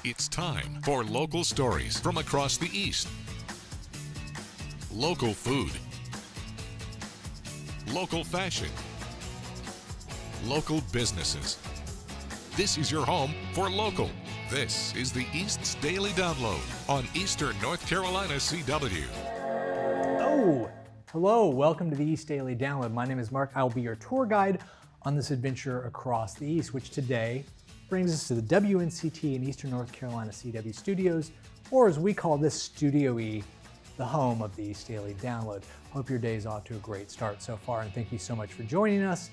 It's time for local stories from across the East. Local food. Local fashion. Local businesses. This is your home for local. This is the East's Daily Download on Eastern North Carolina CW. Oh, hello. Welcome to the East Daily Download. My name is Mark. I will be your tour guide on this adventure across the East, which today brings us to the WNCT in Eastern North Carolina CW studios, or as we call this, Studio E, the home of the East Daily Download. Hope your day is off to a great start so far, and thank you so much for joining us.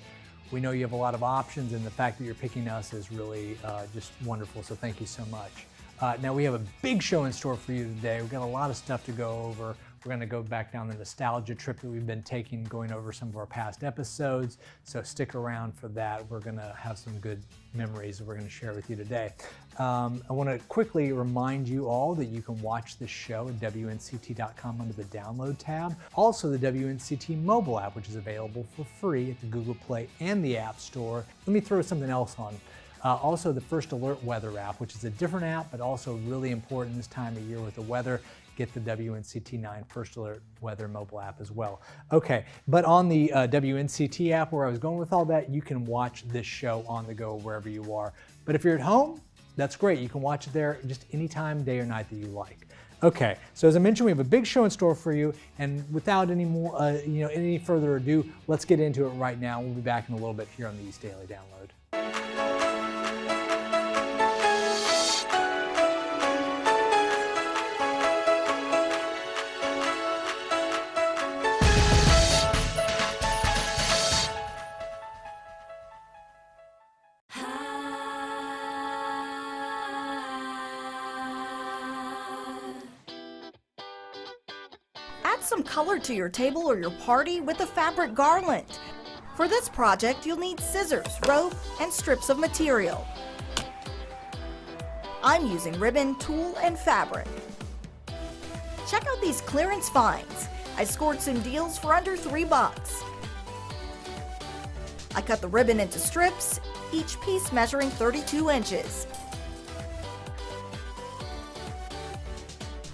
We know you have a lot of options, and the fact that you're picking us is really just wonderful, so thank you so much. Now we have a big show in store for you today. We've got a lot of stuff to go over. We're going to go back down the nostalgia trip that we've been taking, going over some of our past episodes, so stick around for that. We're going to have some good memories that we're going to share with you today. I want to quickly remind you all that you can watch this show at WNCT.com under the Download tab. Also, the WNCT mobile app, which is available for free at the Google Play and the App Store. Let me throw something else on. Also, the First Alert Weather app, which is a different app, but also really important this time of year with the weather. Get the WNCT9 First Alert Weather mobile app as well. Okay, but on the WNCT app, where I was going with all that, you can watch this show on the go wherever you are. But if you're at home, that's great. You can watch it there just anytime, day or night that you like. Okay, so as I mentioned, we have a big show in store for you, and without any more, any further ado, let's get into it right now. We'll be back in a little bit here on the East Daily Download. Add some color to your table or your party with a fabric garland. For this project, you'll need scissors, rope, and strips of material. I'm using ribbon, tulle, and fabric. Check out these clearance finds. I scored some deals for under $3. I cut the ribbon into strips, each piece measuring 32 inches.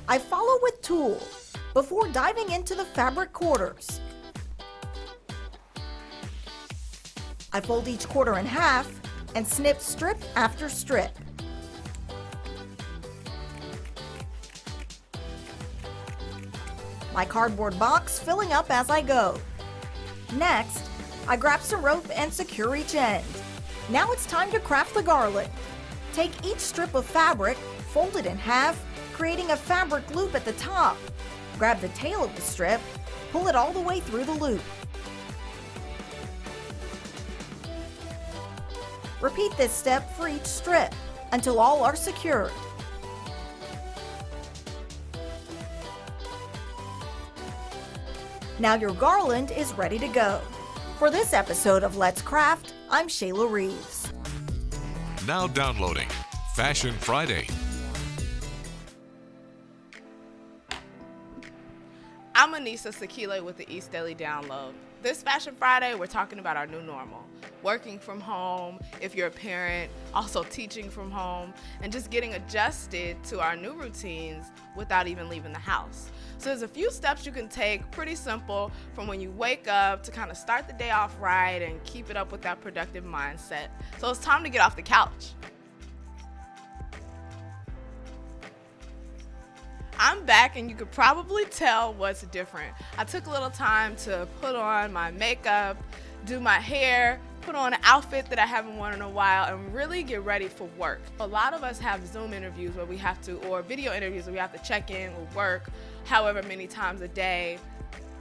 I follow with tulle before diving into the fabric quarters. I fold each quarter in half and snip strip after strip. My cardboard box filling up as I go. Next, I grab some rope and secure each end. Now it's time to craft the garland. Take each strip of fabric, fold it in half, creating a fabric loop at the top. Grab the tail of the strip, pull it all the way through the loop. Repeat this step for each strip until all are secured. Now your garland is ready to go. For this episode of Let's Craft, I'm Shayla Reeves. Now downloading Fashion Friday. I'm Anissa Sakile with the East Daily Download. This Fashion Friday, we're talking about our new normal. Working from home, if you're a parent, also teaching from home, and just getting adjusted to our new routines without even leaving the house. So there's a few steps you can take, pretty simple, from when you wake up to kind of start the day off right and keep it up with that productive mindset. So it's time to get off the couch. I'm back, and you could probably tell what's different. I took a little time to put on my makeup, do my hair, put on an outfit that I haven't worn in a while, and really get ready for work. A lot of us have Zoom interviews where we have to, or video interviews where we have to check in with work however many times a day.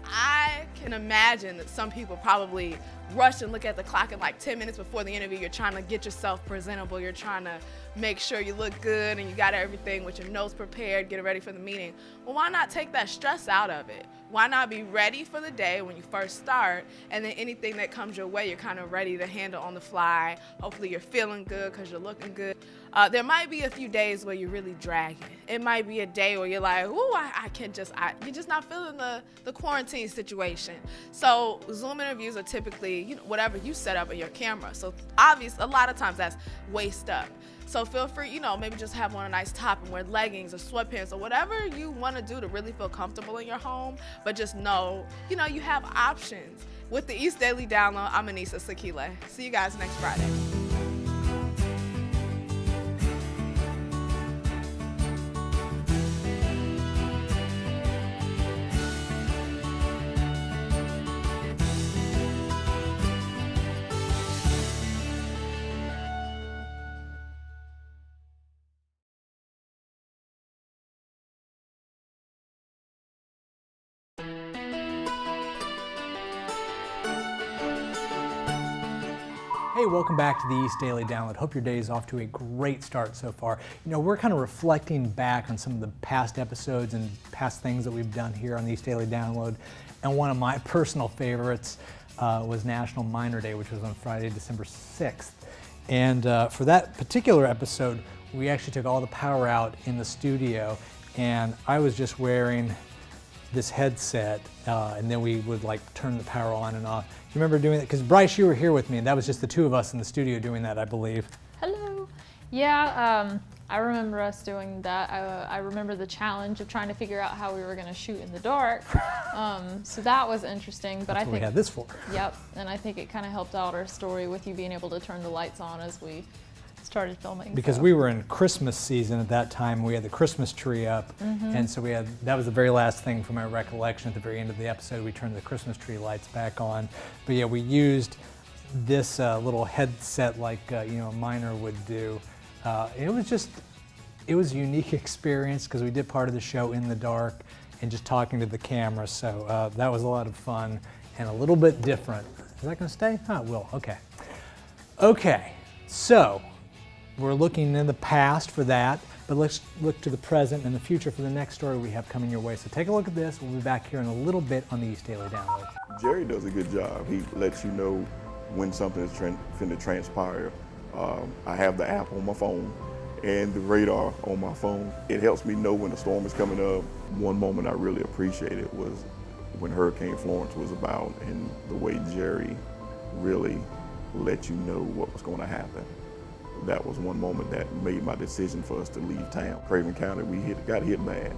I can imagine that some people probably rush and look at the clock, and like 10 minutes before the interview, you're trying to get yourself presentable. You're trying to make sure you look good and you got everything with your notes prepared, get ready for the meeting. Well, why not take that stress out of it? Why not be ready for the day when you first start, and then anything that comes your way, you're kind of ready to handle on the fly. Hopefully you're feeling good because you're looking good. There might be a few days where you're really dragging. It might be a day where you're like, ooh, you're just not feeling the quarantine situation. So Zoom interviews are typically, whatever you set up in your camera. So obvious, a lot of times that's way up. So feel free, you know, maybe just have on a nice top and wear leggings or sweatpants or whatever you want to do to really feel comfortable in your home. But just know, you know, you have options. With the East Daily Download, I'm Anissa Sakile. See you guys next Friday. Hey, welcome back to the East Daily Download. Hope your day is off to a great start so far. You know, we're kind of reflecting back on some of the past episodes and past things that we've done here on the East Daily Download. And one of my personal favorites was National Minor Day, which was on Friday, December 6th. And for that particular episode, we actually took all the power out in the studio, and I was just wearing this headset, and then we would like turn the power on and off. You remember doing that? Because Bryce, you were here with me, and that was just the two of us in the studio doing that, I believe. Hello. Yeah, I remember us doing that. I remember the challenge of trying to figure out how we were going to shoot in the dark. So that was interesting. But That's I think what we had this for. Yep, and I think it kind of helped out our story with you being able to turn the lights on as we started filming. Because we were in Christmas season at that time. We had the Christmas tree up, and so that was the very last thing from my recollection. At the very end of the episode, we turned the Christmas tree lights back on. But yeah, we used this little headset like you know, a miner would do. It was a unique experience because we did part of the show in the dark and just talking to the camera. So that was a lot of fun and a little bit different. Is that going to stay? Oh, it will. Okay. Okay. So we're looking in the past for that, but let's look to the present and the future for the next story we have coming your way. So take a look at this. We'll be back here in a little bit on the East Daily Download. Jerry does a good job. He lets you know when something is finna transpire. I have the app on my phone and the radar on my phone. It helps me know when the storm is coming up. One moment I really appreciated was when Hurricane Florence was about, and the way Jerry really let you know what was going to happen. That was one moment that made my decision for us to leave town. Craven County, we got hit bad.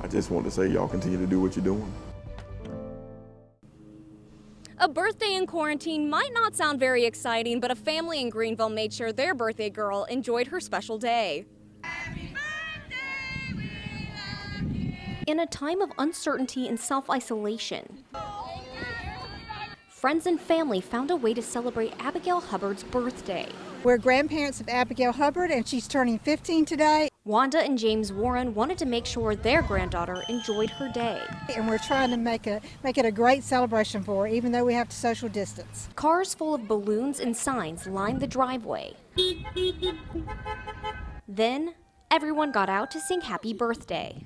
I just wanted to say, y'all continue to do what you're doing. A birthday in quarantine might not sound very exciting, but a family in Greenville made sure their birthday girl enjoyed her special day. Happy birthday, we love you. In a time of uncertainty and self-isolation, friends and family found a way to celebrate Abigail Hubbard's birthday. We're grandparents of Abigail Hubbard, and she's turning 15 today. Wanda and James Warren wanted to make sure their granddaughter enjoyed her day. And we're trying to make it a great celebration for her, even though we have to social distance. Cars full of balloons and signs lined the driveway. Then, everyone got out to sing happy birthday.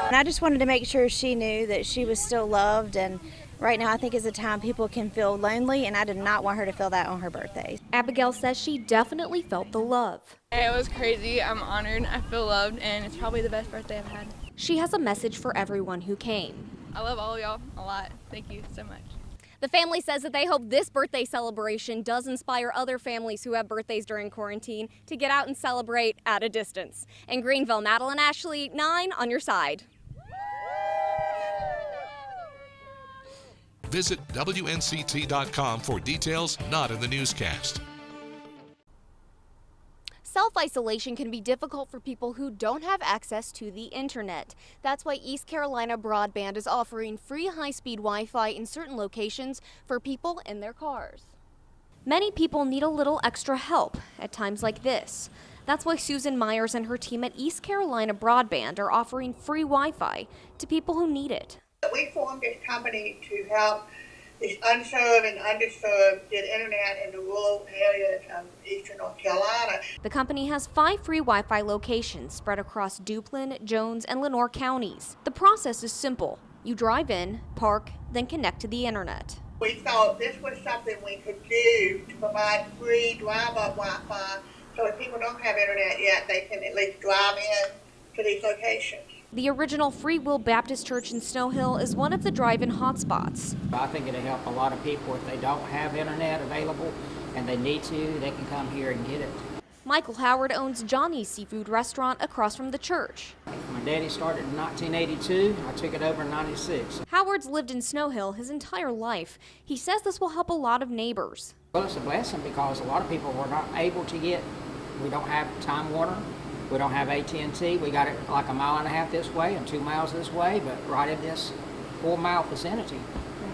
And I just wanted to make sure she knew that she was still loved, and right now I think is a time people can feel lonely, and I did not want her to feel that on her birthday. Abigail says she definitely felt the love. It was crazy. I'm honored. I feel loved, and it's probably the best birthday I've had. She has a message for everyone who came. I love all of y'all a lot. Thank you so much. The family says that they hope this birthday celebration does inspire other families who have birthdays during quarantine to get out and celebrate at a distance. In Greenville, Madeline Ashley, 9 on your side. Visit WNCT.com for details not in the newscast. Self-isolation can be difficult for people who don't have access to the internet. That's why East Carolina Broadband is offering free high-speed Wi-Fi in certain locations for people in their cars. Many people need a little extra help at times like this. That's why Susan Myers and her team at East Carolina Broadband are offering free Wi-Fi to people who need it. We formed this company to help the unserved and underserved get internet in the rural areas of eastern North Carolina. The company has 5 free Wi-Fi locations spread across Duplin, Jones, and Lenoir counties. The process is simple. You drive in, park, then connect to the internet. We thought this was something we could do to provide free drive-up Wi-Fi, so if people don't have internet yet, they can at least drive in to these locations. The original Free Will Baptist Church in Snow Hill is one of the drive-in hotspots. I think it'll help a lot of people if they don't have internet available and they need to, they can come here and get it. Michael Howard owns Johnny's Seafood Restaurant across from the church. My daddy started in 1982. I took it over in 96. Howard's lived in Snow Hill his entire life. He says this will help a lot of neighbors. Well, it's a blessing because a lot of people were not able to get, we don't have Time Warner, we don't have AT&T. We got it like a mile and a half this way and 2 miles this way, but right in this 4-mile vicinity,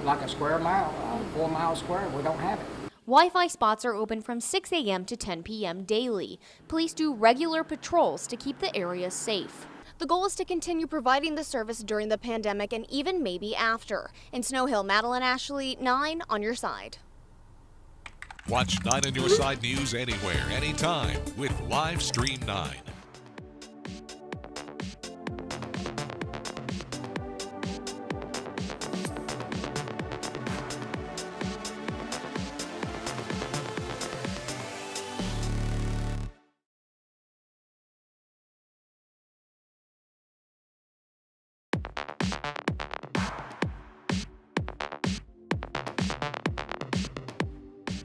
like a square mile, 4 miles square, we don't have it. Wi-Fi spots are open from 6 a.m. to 10 p.m. daily. Police do regular patrols to keep the area safe. The goal is to continue providing the service during the pandemic and even maybe after. In Snow Hill, Madeline Ashley, 9 on your side. Watch 9 on your side news anywhere, anytime with Live Stream 9.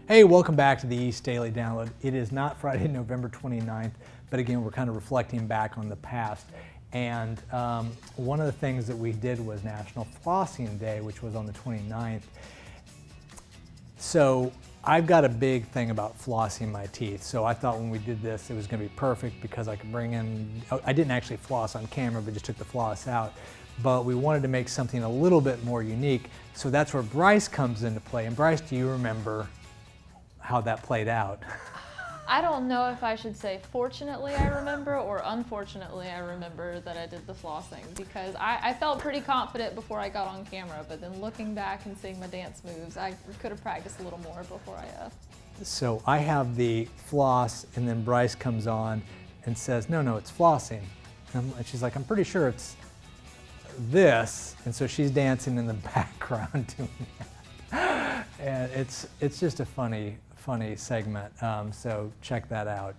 Hey, welcome back to the East Daily Download. It is not Friday, November 29th, but again, we're kind of reflecting back on the past. And one of the things that we did was National Flossing Day, which was on the 29th. So I've got a big thing about flossing my teeth. So I thought when we did this, it was gonna be perfect because I could bring in, I didn't actually floss on camera, but just took the floss out. But we wanted to make something a little bit more unique. So that's where Bryce comes into play. And Bryce, do you remember how that played out? I don't know if I should say fortunately I remember or unfortunately I remember that I did the flossing, because I felt pretty confident before I got on camera, but then looking back and seeing my dance moves, I could have practiced a little more before I So I have the floss, and then Bryce comes on and says, no, it's flossing. And she's like, I'm pretty sure it's this. And so she's dancing in the background doing that. And it's just a funny segment, so check that out.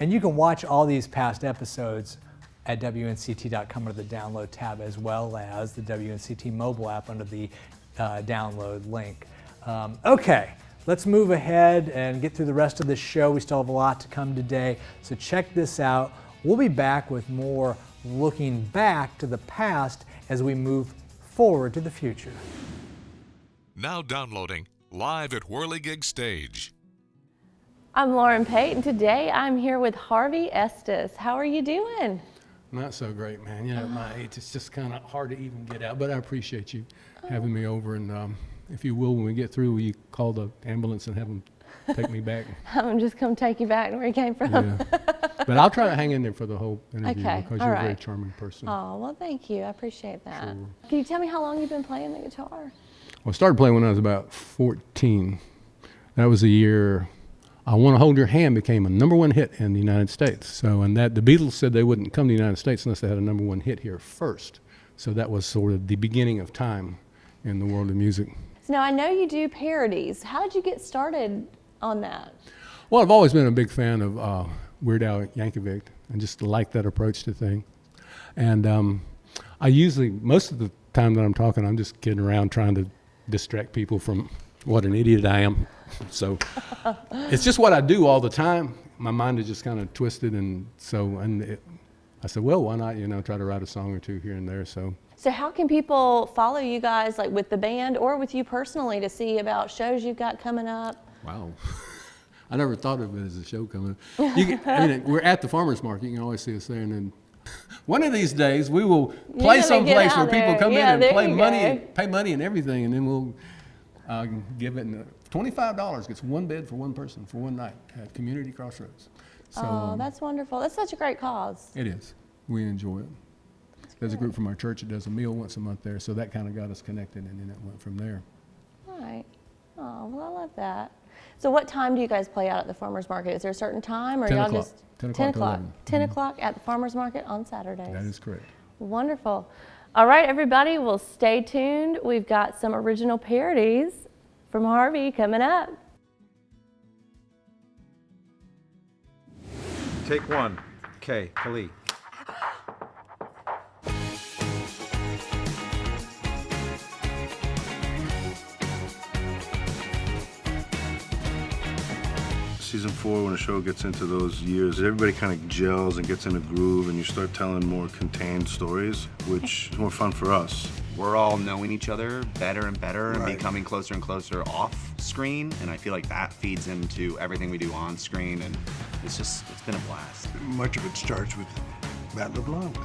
And you can watch all these past episodes at WNCT.com under the download tab, as well as the WNCT mobile app under the download link. Okay, let's move ahead and get through the rest of the show. We still have a lot to come today, so check this out. We'll be back with more looking back to the past as we move forward to the future. Now downloading live at Whirligig Stage. I'm Lauren Pate, and today I'm here with Harvey Estes. How are you doing? Not so great, man. You know, at my age, it's just kind of hard to even get out, but I appreciate you having me over. And if you will, when we get through, will you call the ambulance and have them take me back? I'm just going to take you back to where you came from. Yeah. But I'll try to hang in there for the whole interview, okay, because you're a very charming person. Oh, well, thank you. I appreciate that. Sure. Can you tell me how long you've been playing the guitar? Well, I started playing when I was about 14. That was the year I Want to Hold Your Hand became a #1 hit in the United States. So, and that the Beatles said they wouldn't come to the United States unless they had a #1 hit here first. So that was sort of the beginning of time in the world of music. So now I know you do parodies. How did you get started on that? Well, I've always been a big fan of Weird Al Yankovic and just like that approach to things. And I usually, most of the time that I'm talking, I'm just kidding around trying to distract people from what an idiot I am. So it's just what I do all the time. My mind is just kind of twisted, and so I said, well, why not, try to write a song or two here and there. So how can people follow you guys, like with the band or with you personally, to see about shows you've got coming up? Wow. I never thought of it as a show coming up. We're at the farmer's market. You can always see us there. And then one of these days we will play someplace where people come in and pay money and everything, and then we'll give it $25 gets one bed for one person for one night at Community Crossroads. So, that's wonderful. That's such a great cause. It is. We enjoy it. There's a group from our church that does a meal once a month there, so that kind of got us connected, and then it went from there. All right. Oh, well, I love that. So what time do you guys play out at the farmer's market? Is there a certain time, or 10 y'all o'clock. just 10 o'clock 10 to o'clock 11. 10 o'clock at the farmer's market on Saturdays? That is correct. Wonderful. All right, everybody, well, stay tuned. We've got some original parodies from Harvey coming up. Take one. Okay, Khalid. season 4, when a show gets into those years, everybody kind of gels and gets in a groove, and you start telling more contained stories, which is more fun for us. We're all knowing each other better and better and Right. becoming closer and closer off screen, and I feel like that feeds into everything we do on screen, and it's been a blast. Much of it starts with Matt LeBlanc.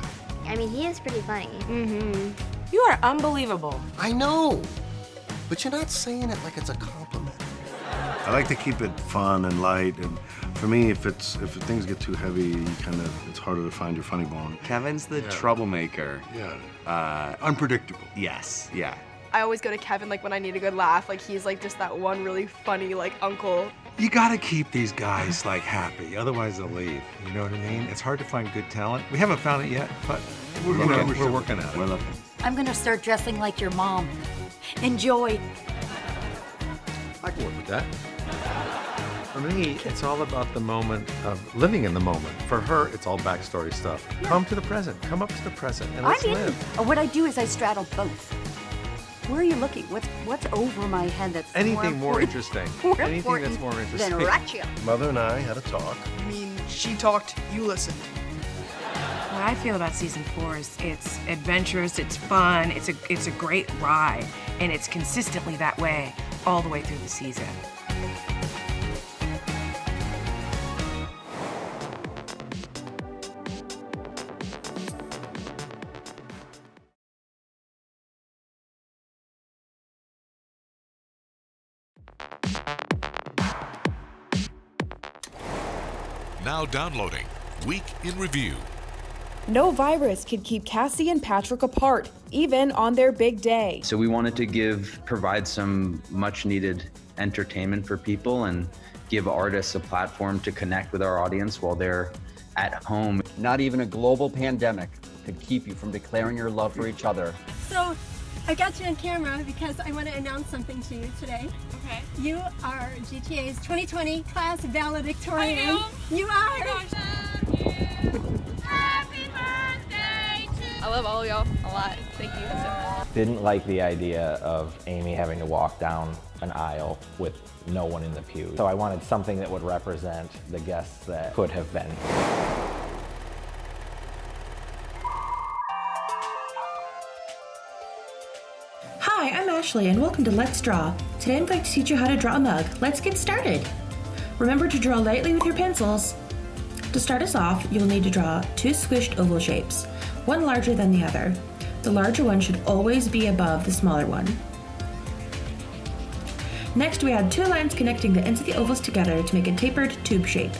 I mean, he is pretty funny. Mm-hmm. You are unbelievable. I know, but you're not saying it like it's a compliment. I like to keep it fun and light, and for me, if things get too heavy, it's harder to find your funny bone. Kevin's the troublemaker. Yeah. Unpredictable. Yes, yeah. I always go to Kevin like when I need a good laugh. Like he's like just that one really funny like uncle. You gotta keep these guys like happy, otherwise they'll leave. You know what I mean? It's hard to find good talent. We haven't found it yet, but we're working at it. We're looking. I'm gonna start dressing like your mom. Enjoy. I can work with that. For me, it's all about the moment of living in the moment. For her, it's all backstory stuff. Yeah. Come to the present. Come up to the present and let's live. What I do is I straddle both. Where are you looking? What's over my head that's Anything more interesting. Anything important that's more interesting. than Ratchet? Mother and I had a talk. I mean, she talked, you listened. What I feel about season 4 is it's adventurous, it's fun, it's a great ride, and it's consistently that way all the way through the season. Now downloading Week in Review. No virus could keep Cassie and Patrick apart, even on their big day. So we wanted to provide some much needed entertainment for people and give artists a platform to connect with our audience while they're at home. Not even a global pandemic could keep you from declaring your love for each other. So, I got you on camera because I want to announce something to you today. Okay. You are GTA's 2020 class valedictorian. I am? You are. Oh my gosh. Happy birthday to... I love all of y'all a lot. Thank you so much. Didn't like the idea of Amy having to walk down an aisle with no one in the pew. So I wanted something that would represent the guests that could have been. Hi, I'm Ashley and welcome to Let's Draw. Today I'm going to teach you how to draw a mug. Let's get started. Remember to draw lightly with your pencils. To start us off, you'll need to draw 2 squished oval shapes, one larger than the other. The larger one should always be above the smaller one. Next, we add 2 lines connecting the ends of the ovals together to make a tapered tube shape.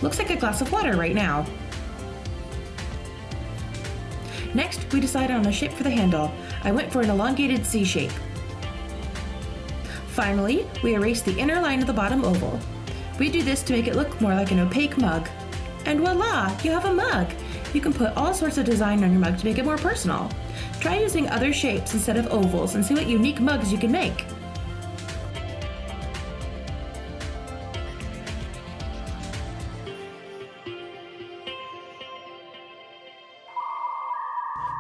Looks like a glass of water right now. Next, we decide on a shape for the handle. I went for an elongated C shape. Finally, we erase the inner line of the bottom oval. We do this to make it look more like an opaque mug. And voila, you have a mug! You can put all sorts of design on your mug to make it more personal. Try using other shapes instead of ovals and see what unique mugs you can make.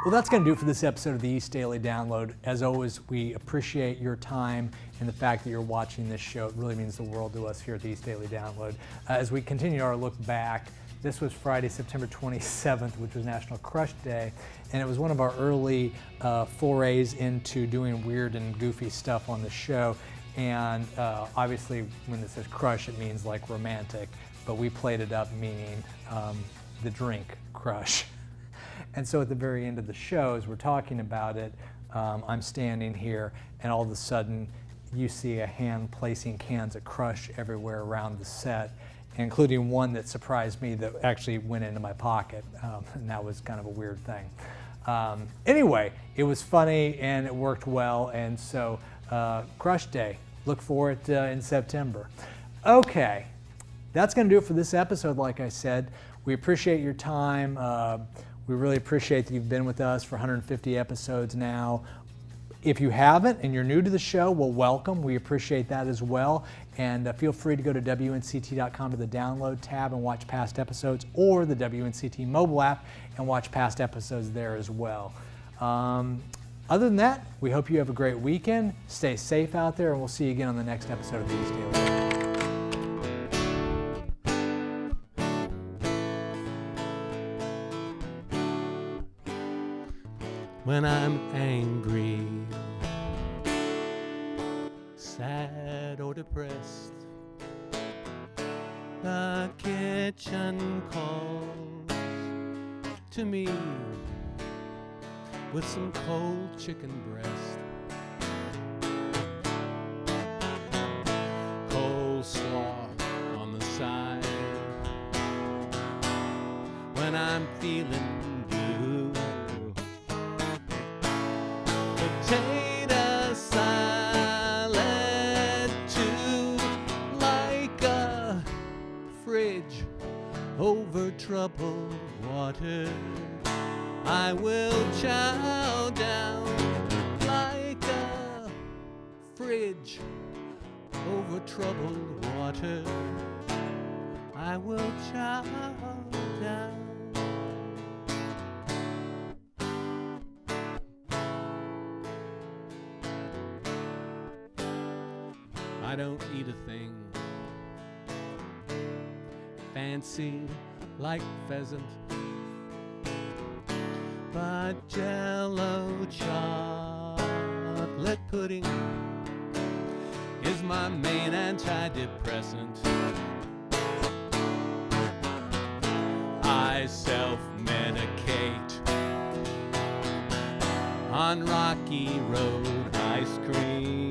Well, that's going to do it for this episode of the East Daily Download. As always, we appreciate your time and the fact that you're watching this show. It really means the world to us here at the East Daily Download. As we continue our look back, this was Friday, September 27th, which was National Crush Day, and it was one of our early forays into doing weird and goofy stuff on the show. And obviously, when it says crush, it means like romantic, but we played it up meaning the drink crush. And so at the very end of the show, as we're talking about it, I'm standing here, and all of a sudden, you see a hand placing cans of Crush everywhere around the set, including one that surprised me that actually went into my pocket, and that was kind of a weird thing. Anyway, it was funny and it worked well, and so Crush Day, look for it in September. Okay, that's going to do it for this episode, like I said. We appreciate your time. We really appreciate that you've been with us for 150 episodes now. If you haven't and you're new to the show, well, welcome. We appreciate that as well. And feel free to go to WNCT.com to the download tab and watch past episodes, or the WNCT mobile app and watch past episodes there as well. Other than that, we hope you have a great weekend. Stay safe out there, and we'll see you again on the next episode of the East Daily. when I'm angry, sad or depressed. The kitchen calls to me with some cold chicken breast, coleslaw on the side when I'm feeling blue, potato salad too, like a fridge over troubled water. I will chow down like a fridge over troubled water. I will chow down. I don't eat a thing fancy like pheasant, but Jell-O chocolate pudding is my main antidepressant. I self-medicate on Rocky Road ice cream.